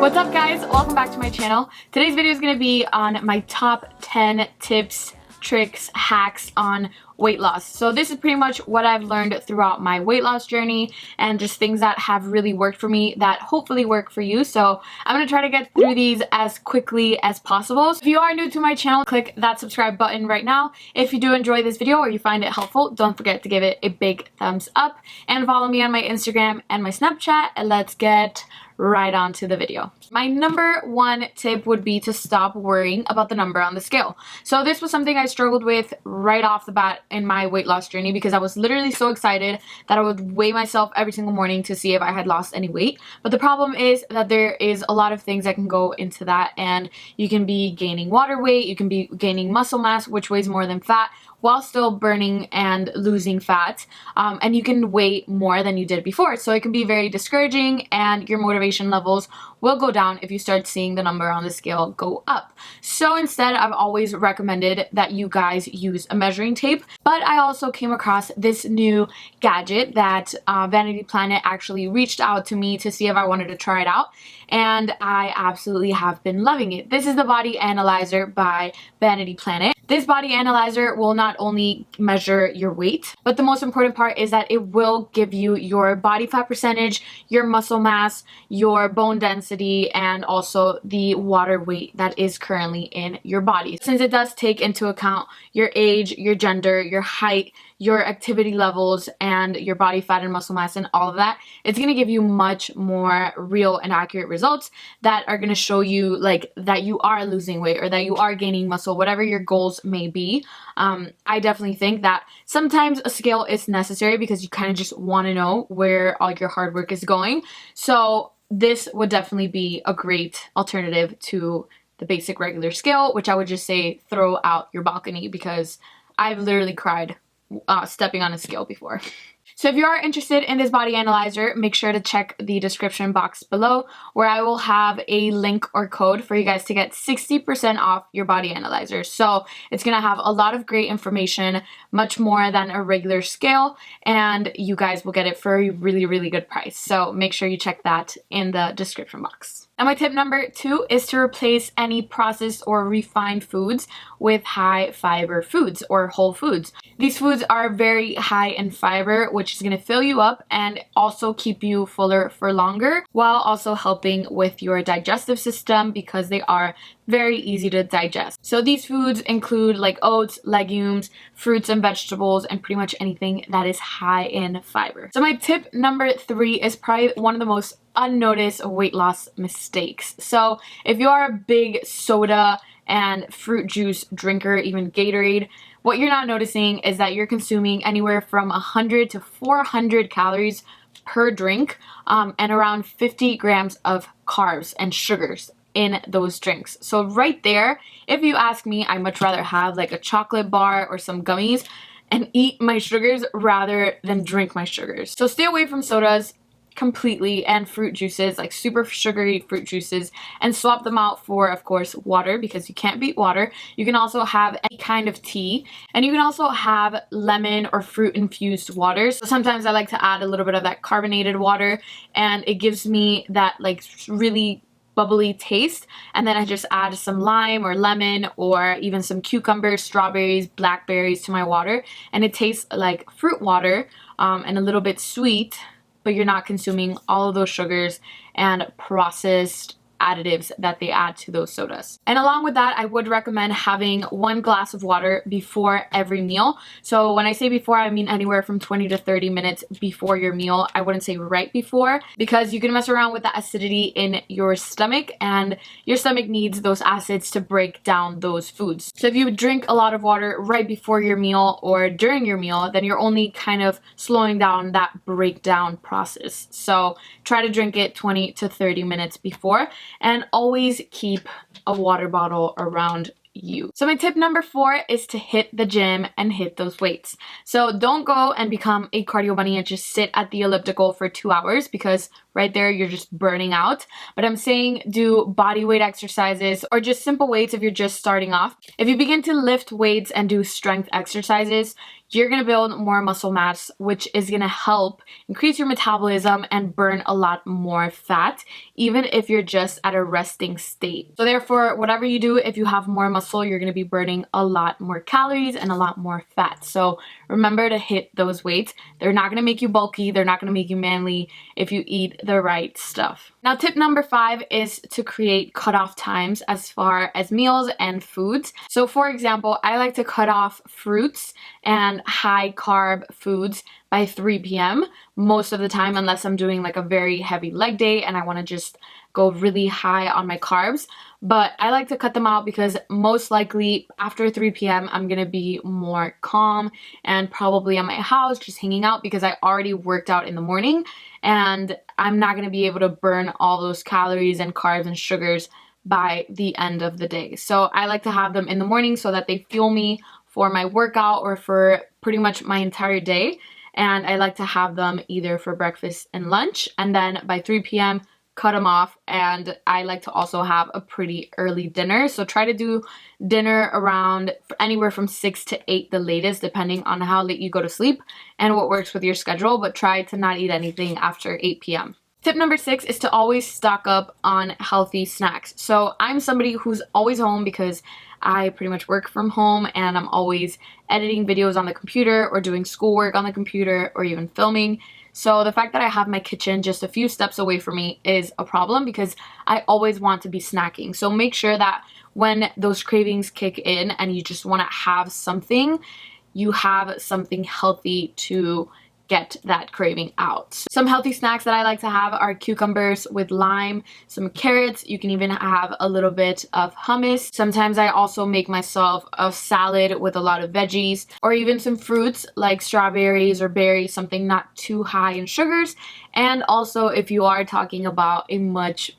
What's up guys? Welcome back to my channel. Today's video is going to be on my top 10 tips, tricks, hacks on weight loss. So this is pretty much what I've learned throughout my weight loss journey and just things that have really worked for me that hopefully work for you. So I'm going to try to get through these as quickly as possible. So if you are new to my channel, click that subscribe button right now. If you do enjoy this video or you find it helpful, don't forget to give it a big thumbs up and follow me on my Instagram and my Snapchat, and let's get right on to the video. My number one tip would be to stop worrying about the number on the scale. So this was something I struggled with right off the bat in my weight loss journey because I was literally so excited that I would weigh myself every single morning to see if I had lost any weight. But the problem is that there is a lot of things that can go into that, and you can be gaining water weight, you can be gaining muscle mass, which weighs more than fat, while still burning and losing fat, and you can weigh more than you did before. So it can be very discouraging, and your motivation levels will go down if you start seeing the number on the scale go up. So instead, I've always recommended that you guys use a measuring tape, but I also came across this new gadget that Vanity Planet actually reached out to me to see if I wanted to try it out, and I absolutely have been loving it. This is the Body Analyzer by Vanity Planet. This body analyzer will not only measure your weight, but the most important part is that it will give you your body fat percentage, your muscle mass, your bone density, and also the water weight that is currently in your body. Since it does take into account your age, your gender, your height, your activity levels, and your body fat and muscle mass and all of that, it's going to give you much more real and accurate results that are going to show you like that you are losing weight or that you are gaining muscle, whatever your goals may be. I definitely think that sometimes a scale is necessary because you kind of just want to know where all your hard work is going. So this would definitely be a great alternative to the basic regular scale, which I would just say throw out your balcony because I've literally cried stepping on a scale before. So if you are interested in this body analyzer, make sure to check the description box below where I will have a link or code for you guys to get 60% off your body analyzer. So it's going to have a lot of great information, much more than a regular scale, and you guys will get it for a really, really good price. So make sure you check that in the description box. And my tip number 2 is to replace any processed or refined foods with high fiber foods or whole foods. These foods are very high in fiber, which is going to fill you up and also keep you fuller for longer, while also helping with your digestive system because they are very easy to digest. So these foods include like oats, legumes, fruits and vegetables, and pretty much anything that is high in fiber. So my tip number 3 is probably one of the most unnoticed weight loss mistakes. So if you are a big soda and fruit juice drinker, even Gatorade, what you're not noticing is that you're consuming anywhere from 100 to 400 calories per drink, and around 50 grams of carbs and sugars in those drinks. So right there, if you ask me, I'd much rather have like a chocolate bar or some gummies and eat my sugars rather than drink my sugars. So stay away from sodas completely and fruit juices, like super sugary fruit juices, and swap them out for, of course, water because you can't beat water. You can also have any kind of tea, and you can also have lemon or fruit infused waters. So sometimes I like to add a little bit of that carbonated water, and it gives me that like really bubbly taste, and then I just add some lime or lemon or even some cucumbers, strawberries, blackberries to my water, and it tastes like fruit water, and a little bit sweet, but you're not consuming all of those sugars and processed additives that they add to those sodas. And along with that, I would recommend having 1 glass of water before every meal. So when I say before, I mean anywhere from 20 to 30 minutes before your meal. I wouldn't say right before, because you can mess around with the acidity in your stomach, and your stomach needs those acids to break down those foods. So if you drink a lot of water right before your meal or during your meal, then you're only kind of slowing down that breakdown process. So try to drink it 20 to 30 minutes before. And always keep a water bottle around you. So my tip number 4 is to hit the gym and hit those weights. So don't go and become a cardio bunny and just sit at the elliptical for 2 hours, because right there you're just burning out. But I'm saying do body weight exercises or just simple weights if you're just starting off. If you begin to lift weights and do strength exercises, you're going to build more muscle mass, which is going to help increase your metabolism and burn a lot more fat, even if you're just at a resting state. So therefore, whatever you do, if you have more muscle, you're going to be burning a lot more calories and a lot more fat. So remember to hit those weights. They're not going to make you bulky. They're not going to make you manly if you eat the right stuff. Now, tip number 5 is to create cutoff times as far as meals and foods. So for example, I like to cut off fruits and high carb foods by 3 p.m. most of the time, unless I'm doing like a very heavy leg day and I want to just go really high on my carbs. But I like to cut them out because most likely after 3 p.m. I'm going to be more calm and probably at my house just hanging out because I already worked out in the morning and I'm not going to be able to burn all those calories and carbs and sugars by the end of the day. So I like to have them in the morning so that they fuel me for my workout or for pretty much my entire day. And I like to have them either for breakfast and lunch, and then by 3 p.m. cut them off. And I like to also have a pretty early dinner. So try to do dinner around anywhere from 6 to 8 the latest, depending on how late you go to sleep and what works with your schedule, but try to not eat anything after 8 p.m. Tip number 6 is to always stock up on healthy snacks. So I'm somebody who's always home because I pretty much work from home and I'm always editing videos on the computer or doing schoolwork on the computer or even filming. So the fact that I have my kitchen just a few steps away from me is a problem because I always want to be snacking. So make sure that when those cravings kick in and you just want to have something, you have something healthy to get that craving out. Some healthy snacks that I like to have are cucumbers with lime, some carrots. You can even have a little bit of hummus. Sometimes I also make myself a salad with a lot of veggies, or even some fruits like strawberries or berries, something not too high in sugars. And also, if you are talking about a much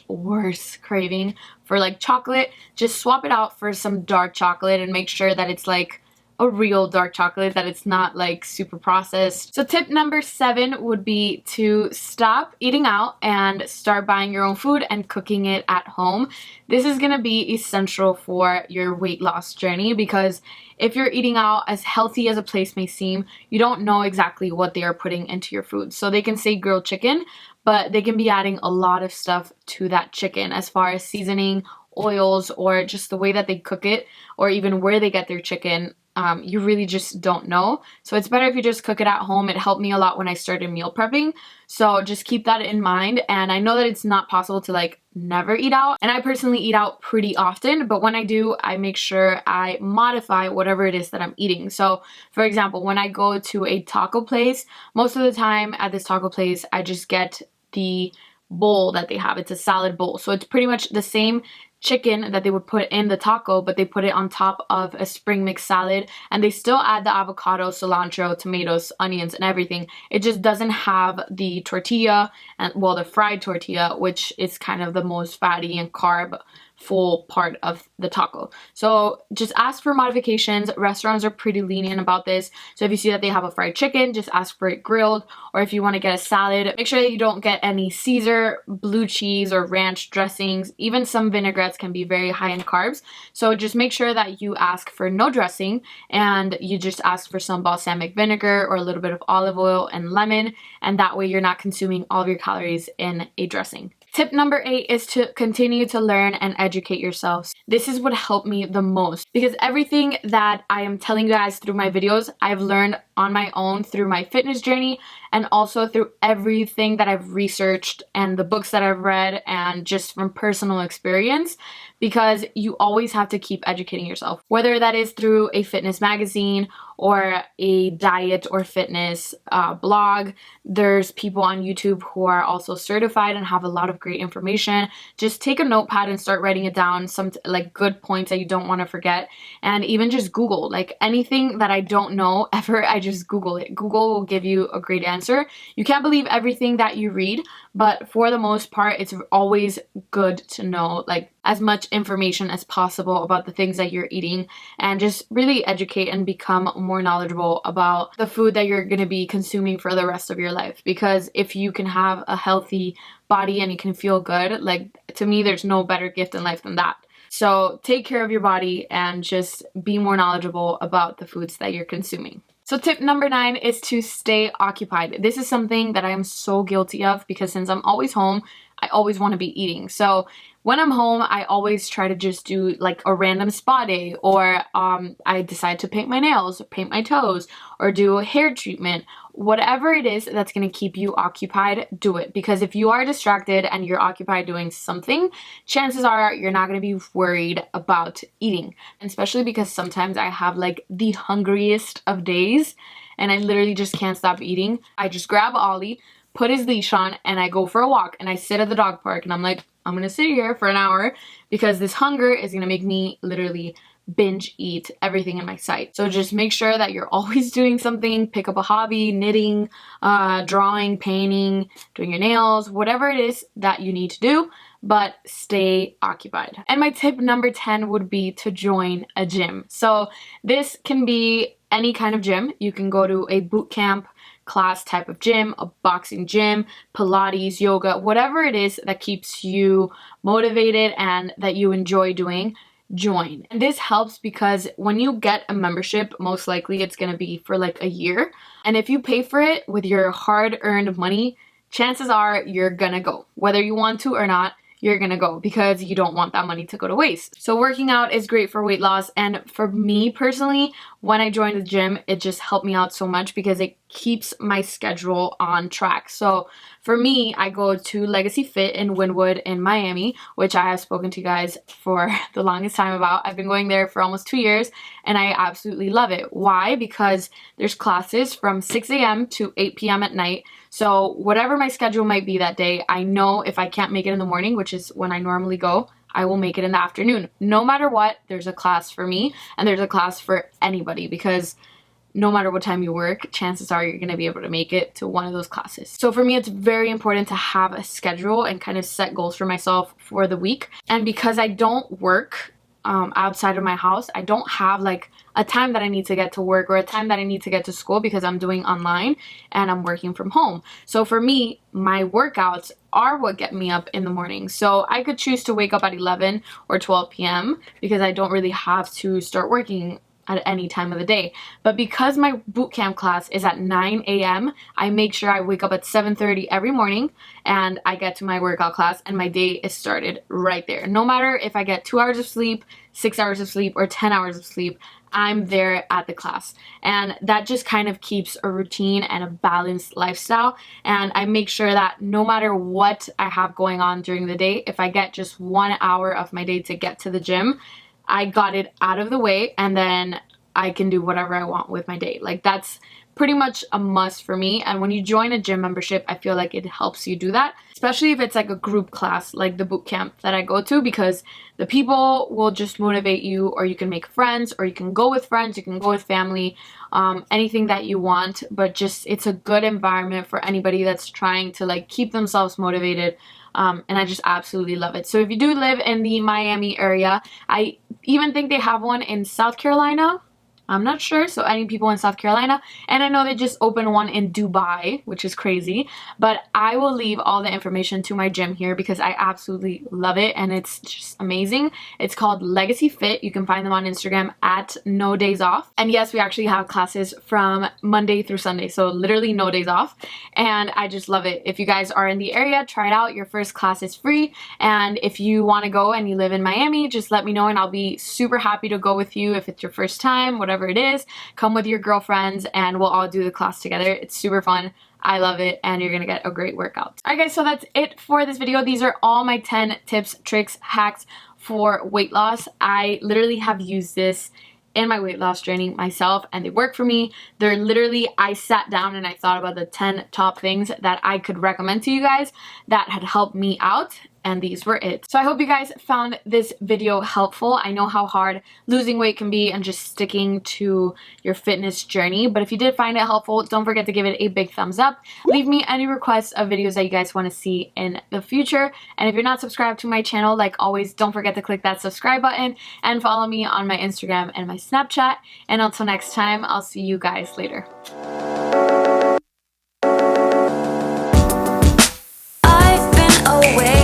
worse craving for like chocolate, just swap it out for some dark chocolate and make sure that it's like a real dark chocolate, that it's not like super processed. So tip number 7 would be to stop eating out and start buying your own food and cooking it at home. This is gonna be essential for your weight loss journey because if you're eating out, as healthy as a place may seem, you don't know exactly what they are putting into your food. So they can say grilled chicken, but they can be adding a lot of stuff to that chicken as far as seasoning, oils, or just the way that they cook it, or even where they get their chicken. You really just don't know. So it's better if you just cook it at home. It helped me a lot when I started meal prepping. So just keep that in mind. And I know that it's not possible to like never eat out. And I personally eat out pretty often, but when I do, I make sure I modify whatever it is that I'm eating. So for example, when I go to a taco place, most of the time at this taco place, I just get the bowl that they have. It's a salad bowl. So it's pretty much the same chicken that they would put in the taco, but they put it on top of a spring mix salad, and they still add the avocado, cilantro, tomatoes, onions, and everything. It just doesn't have the tortilla, and well, the fried tortilla, which is kind of the most fatty and carb full part of the taco. So just ask for modifications. Restaurants are pretty lenient about this. So if you see that they have a fried chicken, just ask for it grilled. Or if you want to get a salad, make sure that you don't get any Caesar, blue cheese, or ranch dressings. Even some vinaigrettes can be very high in carbs. So just make sure that you ask for no dressing and you just ask for some balsamic vinegar or a little bit of olive oil and lemon. And that way you're not consuming all of your calories in a dressing. Tip number 8 is to continue to learn and educate yourselves. This is what helped me the most because everything that I am telling you guys through my videos, I've learned on my own through my fitness journey and also through everything that I've researched and the books that I've read and just from personal experience, because you always have to keep educating yourself, whether that is through a fitness magazine or a diet or fitness blog. There's people on YouTube who are also certified and have a lot of great information. Just take a notepad and start writing it down, some like good points that you don't want to forget, and even just Google. Like anything that I don't know ever, I just Google it. Google will give you a great answer. You can't believe everything that you read, but for the most part, it's always good to know like as much information as possible about the things that you're eating and just really educate and become more knowledgeable about the food that you're going to be consuming for the rest of your life. Because if you can have a healthy body and you can feel good, like to me, there's no better gift in life than that. So take care of your body and just be more knowledgeable about the foods that you're consuming. So tip number 9 is to stay occupied. This is something that I am so guilty of because since I'm always home, I always want to be eating. So when I'm home, I always try to just do like a random spa day, or I decide to paint my nails, paint my toes, or do a hair treatment. Whatever it is that's going to keep you occupied, do it. Because if you are distracted and you're occupied doing something, chances are you're not going to be worried about eating. And especially because sometimes I have like the hungriest of days and I literally just can't stop eating. I just grab Ollie, put his leash on, and I go for a walk, and I sit at the dog park, and I'm like, I'm gonna sit here for an hour because this hunger is gonna make me literally binge eat everything in my sight. So just make sure that you're always doing something. Pick up a hobby, knitting, drawing, painting, doing your nails, whatever it is that you need to do, but stay occupied. And my tip number 10 would be to join a gym. So this can be any kind of gym. You can go to a boot camp class type of gym, a boxing gym, Pilates, yoga, whatever it is that keeps you motivated and that you enjoy doing, join. And this helps because when you get a membership, most likely it's going to be for like a year. And if you pay for it with your hard-earned money, chances are you're gonna go. Whether you want to or not, you're gonna go because you don't want that money to go to waste. So working out is great for weight loss, and for me personally, when I joined the gym, it just helped me out so much because it keeps my schedule on track. So for me, I go to Legacy Fit in WYNWOOD in Miami, which I have spoken to you guys for the longest time about. I've been going there for almost 2 years and I absolutely love it. Why? Because there's classes from 6 a.m. to 8 p.m. at night. So whatever my schedule might be that day, I know if I can't make it in the morning, which is when I normally go, I will make it in the afternoon. No matter what, there's a class for me and there's a class for anybody because no matter what time you work, chances are you're going to be able to make it to one of those classes. So for me, it's very important to have a schedule and kind of set goals for myself for the week. And because I don't work outside of my house, I don't have like a time that I need to get to work or a time that I need to get to school because I'm doing online and I'm working from home. So for me, my workouts are what get me up in the morning. So I could choose to wake up at 11 or 12 p.m. because I don't really have to start working at any time of the day. But because my boot camp class is at 9 a.m., I make sure I wake up at 7:30 every morning and I get to my workout class and my day is started right there. No matter if I get 2 hours of sleep, 6 hours of sleep, or 10 hours of sleep, I'm there at the class. And that just kind of keeps a routine and a balanced lifestyle. And I make sure that no matter what I have going on during the day, if I get just 1 hour of my day to get to the gym, I got it out of the way and then I can do whatever I want with my day. Like that's pretty much a must for me. And when you join a gym membership, I feel like it helps you do that, especially if it's like a group class like the boot camp that I go to, because the people will just motivate you, or you can make friends, or you can go with friends, you can go with family, anything that you want. But just it's a good environment for anybody that's trying to like keep themselves motivated. And I just absolutely love it. So if you do live in the Miami area, I even think they have one in South Carolina. I'm not sure, so any people in South Carolina. And I know they just opened one in Dubai, which is crazy. But I will leave all the information to my gym here because I absolutely love it and it's just amazing. It's called Legacy Fit. You can find them on Instagram at No Days Off. And yes, we actually have classes from Monday through Sunday, so literally no days off. And I just love it. If you guys are in the area, try it out. Your first class is free. And if you want to go and you live in Miami, just let me know and I'll be super happy to go with you if it's your first time, whatever it is. Come with your girlfriends and we'll all do the class together. It's super fun. I love it and you're gonna get a great workout. Alright guys, so that's it for this video. These are all my 10 tips, tricks, hacks for weight loss. I literally have used this in my weight loss journey myself and they work for me. They're literally, I sat down and I thought about the 10 top things that I could recommend to you guys that had helped me out, and these were it. So I hope you guys found this video helpful. I know how hard losing weight can be and just sticking to your fitness journey, but if you did find it helpful, don't forget to give it a big thumbs up. Leave me any requests of videos that you guys want to see in the future, and if you're not subscribed to my channel, like always, don't forget to click that subscribe button and follow me on my Instagram and my Snapchat. And until next time, I'll see you guys later. I've been away